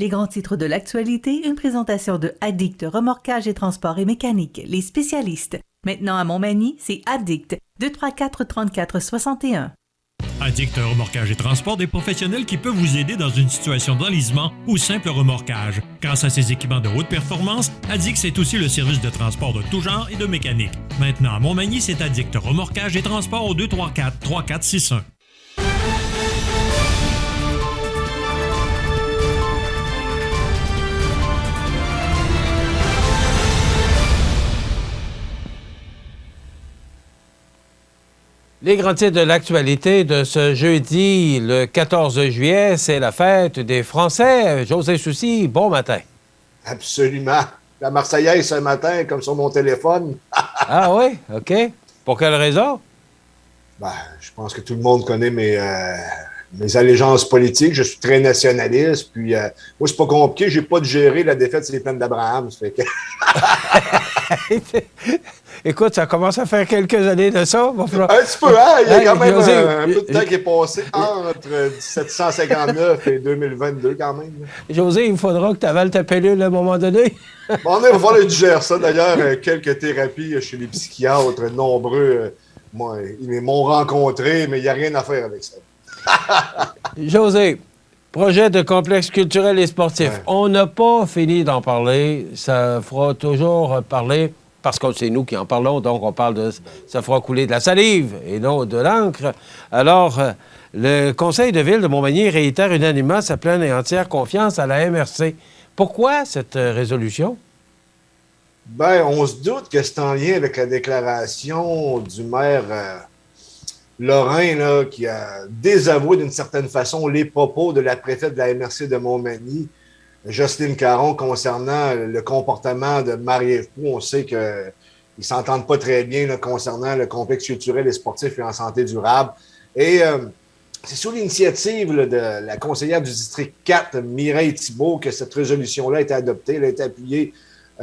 Les grands titres de l'actualité, une présentation de Addict Remorquage et Transport et Mécanique, les spécialistes. Maintenant à Montmagny, c'est Addict, 234-34-61. Addict Remorquage et Transport, des professionnels qui peuvent vous aider dans une situation d'enlisement ou simple remorquage. Grâce à ses équipements de haute performance, Addict, c'est aussi le service de transport de tout genre et de mécanique. Maintenant à Montmagny, c'est Addict Remorquage et Transport au 234-3461. Les grands titres de l'actualité de ce jeudi, le 14 juillet, c'est la fête des Français. José Soucy, bon matin. Absolument. La Marseillaise ce matin, comme sur mon téléphone. Ah oui? OK. Pour quelle raison? Ben, je pense que tout le monde connaît mes allégeances politiques. Je suis très nationaliste. Puis, moi, c'est pas compliqué. J'ai pas digéré la défaite sur les plaines d'Abraham. Ça fait que... Écoute, ça commence à faire quelques années de ça. Un petit peu, hein? Il y a quand même un peu de temps qui est passé entre 1759 et 2022, quand même. José, il faudra que tu avales ta pilule à un moment donné. Bon, on va falloir digérer ça. D'ailleurs, quelques thérapies chez les psychiatres, nombreux, ils m'ont rencontré, mais il n'y a rien à faire avec ça. José, projet de complexe culturel et sportif. Ouais. On n'a pas fini d'en parler. Ça fera toujours parler... Parce que c'est nous qui en parlons, donc on parle de... Ça fera couler de la salive et non de l'encre. Alors, le conseil de ville de Montmagny réitère unanimement sa pleine et entière confiance à la MRC. Pourquoi cette résolution? Bien, on se doute que c'est en lien avec la déclaration du maire Lorrain, là, qui a désavoué d'une certaine façon les propos de la préfète de la MRC de Montmagny, Jocelyne Caron, concernant le comportement de Marie-Ève Proulx. On sait qu'ils ne s'entendent pas très bien là, concernant le complexe culturel et sportif et en santé durable. Et c'est sous l'initiative là, de la conseillère du district 4, Mireille Thibault, que cette résolution-là a été adoptée. Elle a été appuyée,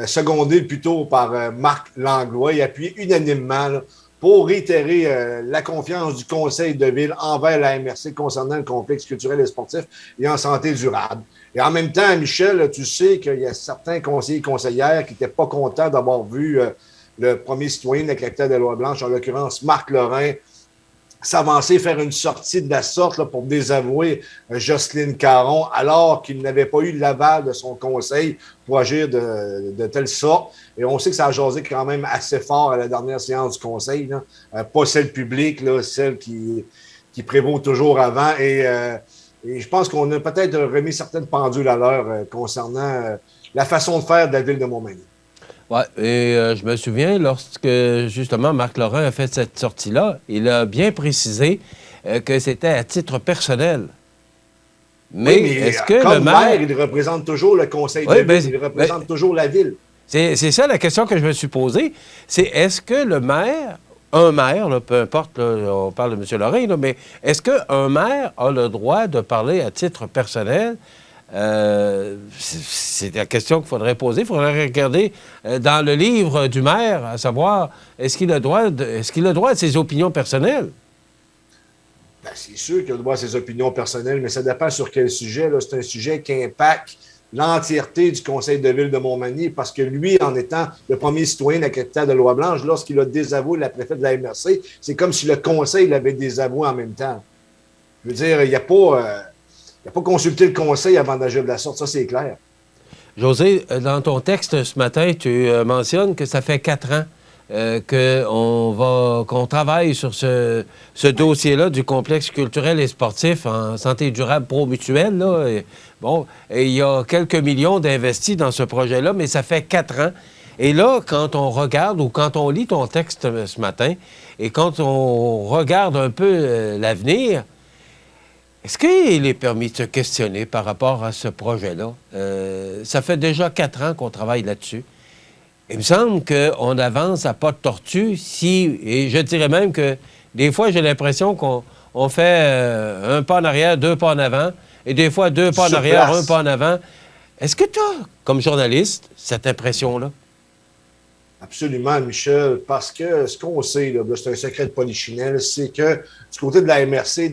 secondée plutôt par Marc Langlois et appuyée unanimement là, pour réitérer la confiance du conseil de ville envers la MRC concernant le complexe culturel et sportif et en santé durable. Et en même temps, Michel, tu sais qu'il y a certains conseillers et conseillères qui n'étaient pas contents d'avoir vu le premier citoyen de la capitale de Loi-Blanche, en l'occurrence Marc Lorrain, s'avancer, faire une sortie de la sorte là, pour désavouer Jocelyne Caron, alors qu'il n'avait pas eu l'aval de son conseil pour agir de telle sorte. Et on sait que ça a jasé quand même assez fort à la dernière séance du conseil, là. Pas celle publique, là, celle qui prévaut toujours avant. Et je pense qu'on a peut-être remis certaines pendules à l'heure concernant la façon de faire de la ville de Montmagny. Oui, et je me souviens, lorsque justement Marc Lorrain a fait cette sortie-là, il a bien précisé que c'était à titre personnel. Mais, oui, mais est-ce que comme le maire, il représente toujours le conseil de ville, il représente toujours la ville. C'est ça la question que je me suis posée. C'est est-ce que le maire... Un maire, là, peu importe, là, on parle de M. Lorrain, là, mais est-ce qu'un maire a le droit de parler à titre personnel? C'est la question qu'il faudrait poser. Il faudrait regarder dans le livre du maire, à savoir, est-ce qu'il a droit à ses opinions personnelles? Bien, c'est sûr qu'il a le droit à ses opinions personnelles, mais ça dépend sur quel sujet. C'est un sujet qui impacte l'entièreté du conseil de ville de Montmagny, parce que lui, en étant le premier citoyen de la capitale de Loi-Blanche, lorsqu'il a désavoué la préfète de la MRC, c'est comme si le conseil l'avait désavoué en même temps. Je veux dire, il n'a pas consulté le conseil avant d'agir de la sorte, ça c'est clair. José, dans ton texte ce matin, tu mentionnes que ça fait 4 ans qu'on travaille sur ce dossier-là du complexe culturel et sportif en santé durable pro-mutuelle. Là. Et il y a quelques millions d'investis dans ce projet-là, mais ça fait 4 ans. Et là, quand on regarde ou quand on lit ton texte ce matin et quand on regarde un peu l'avenir, est-ce qu'il est permis de se questionner par rapport à ce projet-là? Ça fait déjà 4 ans qu'on travaille là-dessus. Il me semble qu'on avance à pas de tortue et je dirais même que des fois, j'ai l'impression qu'on fait un pas en arrière, 2 pas en avant, et des fois 2 pas en arrière, 1 pas en avant. Est-ce que tu as, comme journaliste, cette impression-là? Absolument, Michel, parce que ce qu'on sait, là, c'est un secret de polichinelle, c'est que du côté de la MRC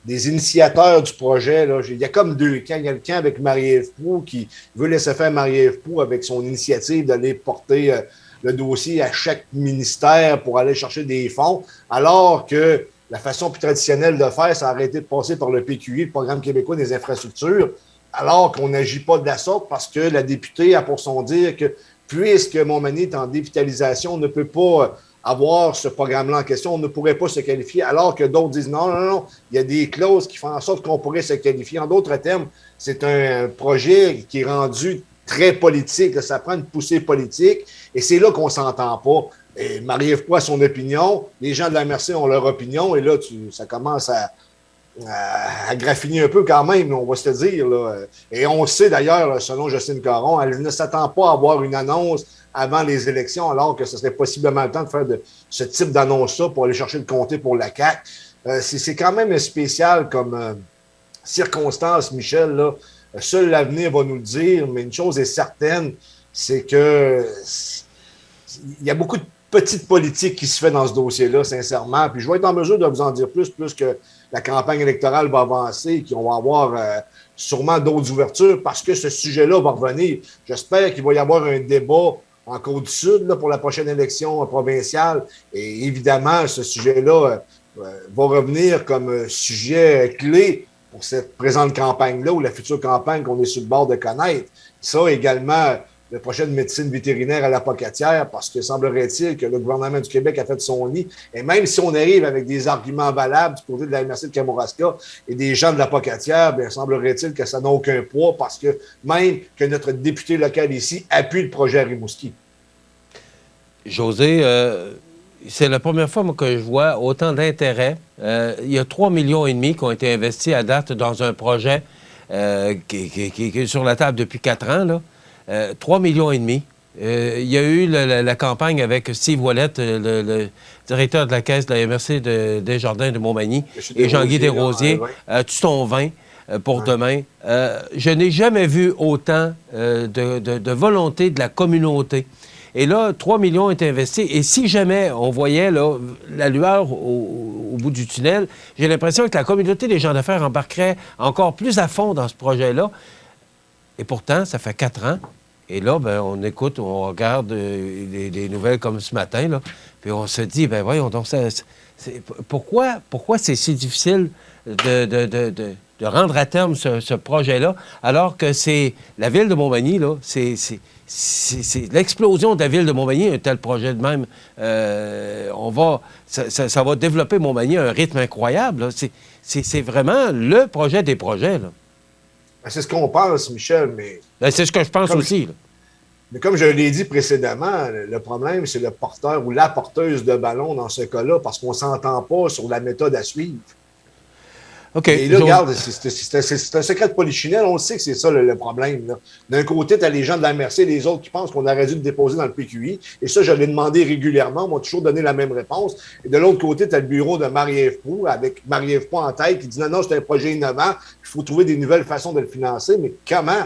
des initiateurs du projet, là, il y a comme deux camps. Il y a le camp avec Marie-Ève Proulx qui veut laisser faire Marie-Ève Proulx avec son initiative d'aller porter le dossier à chaque ministère pour aller chercher des fonds, alors que la façon plus traditionnelle de faire, ça a arrêté de passer par le PQI, le Programme québécois des infrastructures, alors qu'on n'agit pas de la sorte parce que la députée a pour son dire que puisque Montmagny est en dévitalisation, on ne peut pas avoir ce programme-là en question, on ne pourrait pas se qualifier, alors que d'autres disent non, il y a des clauses qui font en sorte qu'on pourrait se qualifier. En d'autres termes, c'est un projet qui est rendu très politique, ça prend une poussée politique, et c'est là qu'on ne s'entend pas. Et Marie-Ève Proulx a son opinion, les gens de la MRC ont leur opinion, et là, ça commence à graffiner un peu quand même, on va se le dire. Là. Et on sait d'ailleurs, selon Jocelyne Caron, elle ne s'attend pas à avoir une annonce avant les élections, alors que ce serait possiblement le temps de faire ce type d'annonce-là pour aller chercher le comté pour la CAQ. C'est quand même spécial comme circonstance, Michel. Là. Seul l'avenir va nous le dire, mais une chose est certaine, c'est que il y a beaucoup de petite politique qui se fait dans ce dossier-là, sincèrement. Puis je vais être en mesure de vous en dire plus que la campagne électorale va avancer et qu'on va avoir sûrement d'autres ouvertures parce que ce sujet-là va revenir. J'espère qu'il va y avoir un débat en Côte-du-Sud là, pour la prochaine élection provinciale. Et évidemment, ce sujet-là va revenir comme sujet clé pour cette présente campagne-là ou la future campagne qu'on est sur le bord de connaître. Ça également, la prochaine médecine vétérinaire à la Pocatière, parce que semblerait-il que le gouvernement du Québec a fait son lit. Et même si on arrive avec des arguments valables du côté de la MRC de Kamouraska et des gens de la Pocatière, bien, semblerait-il que ça n'a aucun poids parce que même que notre député local ici appuie le projet à Rimouski. José, c'est la première fois moi, que je vois autant d'intérêt. Il y a 3,5 millions qui ont été investis à date dans un projet qui est sur la table depuis 4 ans, là. 3,5 millions. Il y a eu la campagne avec Steve Ouellette, le directeur de la caisse de la MRC Desjardins de Montmagny, et Jean-Guy Desrosiers. Tu ton vin pour demain. Je n'ai jamais vu autant de volonté de la communauté. Et là, 3 millions est investis. Et si jamais on voyait là, la lueur au bout du tunnel, j'ai l'impression que la communauté des gens d'affaires embarquerait encore plus à fond dans ce projet-là. Et pourtant, ça fait 4 ans. Et là, ben, on écoute, on regarde des nouvelles comme ce matin, là, puis on se dit, ben voyons donc, pourquoi c'est si difficile de rendre à terme ce projet-là, alors que c'est la ville de Montmagny, là, c'est l'explosion de la ville de Montmagny, un tel projet de même. Ça va développer Montmagny à un rythme incroyable. C'est vraiment le projet des projets, là. C'est ce qu'on pense, Michel, mais... Ben, c'est ce que je pense aussi. Mais comme je l'ai dit précédemment, le problème, c'est le porteur ou la porteuse de ballon dans ce cas-là, parce qu'on ne s'entend pas sur la méthode à suivre. OK. Et là, regarde, c'est un secret de polichinelle. On le sait que c'est ça le problème. D'un côté, tu as les gens de la MRC et les autres qui pensent qu'on aurait dû le déposer dans le PQI. Et ça, je l'ai demandé régulièrement. On m'a toujours donné la même réponse. Et de l'autre côté, tu as le bureau de Marie-Ève Proulx, avec Marie-Ève Proulx en tête, qui dit non, c'est un projet innovant. Il faut trouver des nouvelles façons de le financer. Mais comment?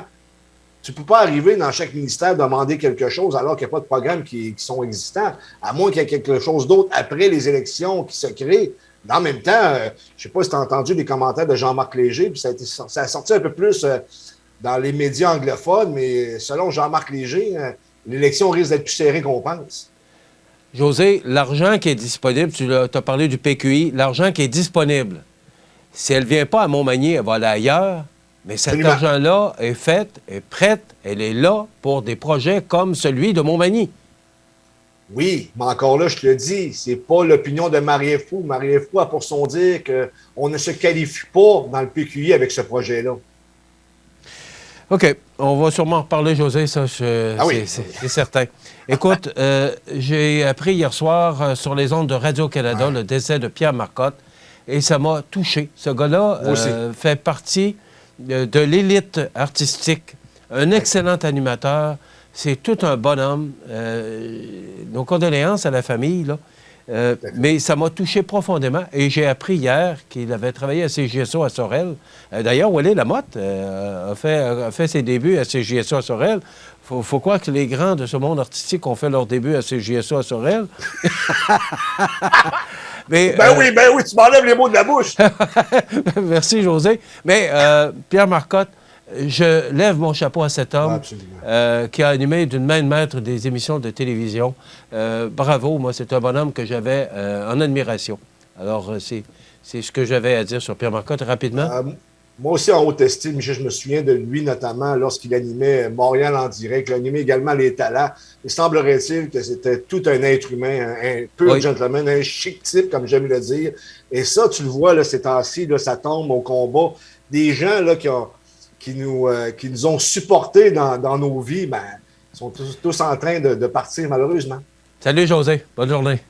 Tu ne peux pas arriver dans chaque ministère demander quelque chose alors qu'il n'y a pas de programmes qui sont existants, à moins qu'il y ait quelque chose d'autre après les élections qui se créent. Mais en même temps, je ne sais pas si tu as entendu les commentaires de Jean-Marc Léger, puis ça a sorti un peu plus dans les médias anglophones, mais selon Jean-Marc Léger, l'élection risque d'être plus serrée qu'on pense. José, l'argent qui est disponible, tu as parlé du PQI, l'argent qui est disponible, si elle ne vient pas à Montmagny, elle va aller ailleurs, mais cet argent-là est fait, est prête, elle est là pour des projets comme celui de Montmagny. Oui, mais encore là, je te le dis, c'est pas l'opinion de Marie-Ève Proulx. Marie-Ève Proulx a pour son dire qu'on ne se qualifie pas dans le PQI avec ce projet-là. OK. On va sûrement en reparler, José, ça, c'est certain. Écoute, j'ai appris hier soir sur les ondes de Radio-Canada le décès de Pierre Marcotte et ça m'a touché. Ce gars-là fait partie de l'élite artistique, un excellent animateur. C'est tout un bonhomme. Nos condoléances à la famille, là. Mais ça m'a touché profondément. Et j'ai appris hier qu'il avait travaillé à CJSO à Sorel. D'ailleurs, Wally Lamotte a fait ses débuts à CJSO à Sorel. Faut croire que les grands de ce monde artistique ont fait leurs débuts à CJSO à Sorel. Mais, Ben oui, tu m'enlèves les mots de la bouche. Merci, José. Mais Pierre Marcotte, je lève mon chapeau à cet homme qui a animé d'une main de maître des émissions de télévision. Bravo, moi, c'est un bonhomme que j'avais en admiration. Alors, c'est ce que j'avais à dire sur Pierre Marcotte, rapidement. Moi aussi, en haute estime, je me souviens de lui, notamment lorsqu'il animait Montréal en direct. Il animait également Les Talents. Il semblerait-il que c'était tout un être humain, un pur gentleman, un chic type, comme j'aime le dire. Et ça, tu le vois, là, ces temps-ci, là, ça tombe au combat. Des gens là, qui nous ont supportés dans nos vies, ben, sont tous en train de partir, malheureusement. Salut, José. Bonne journée.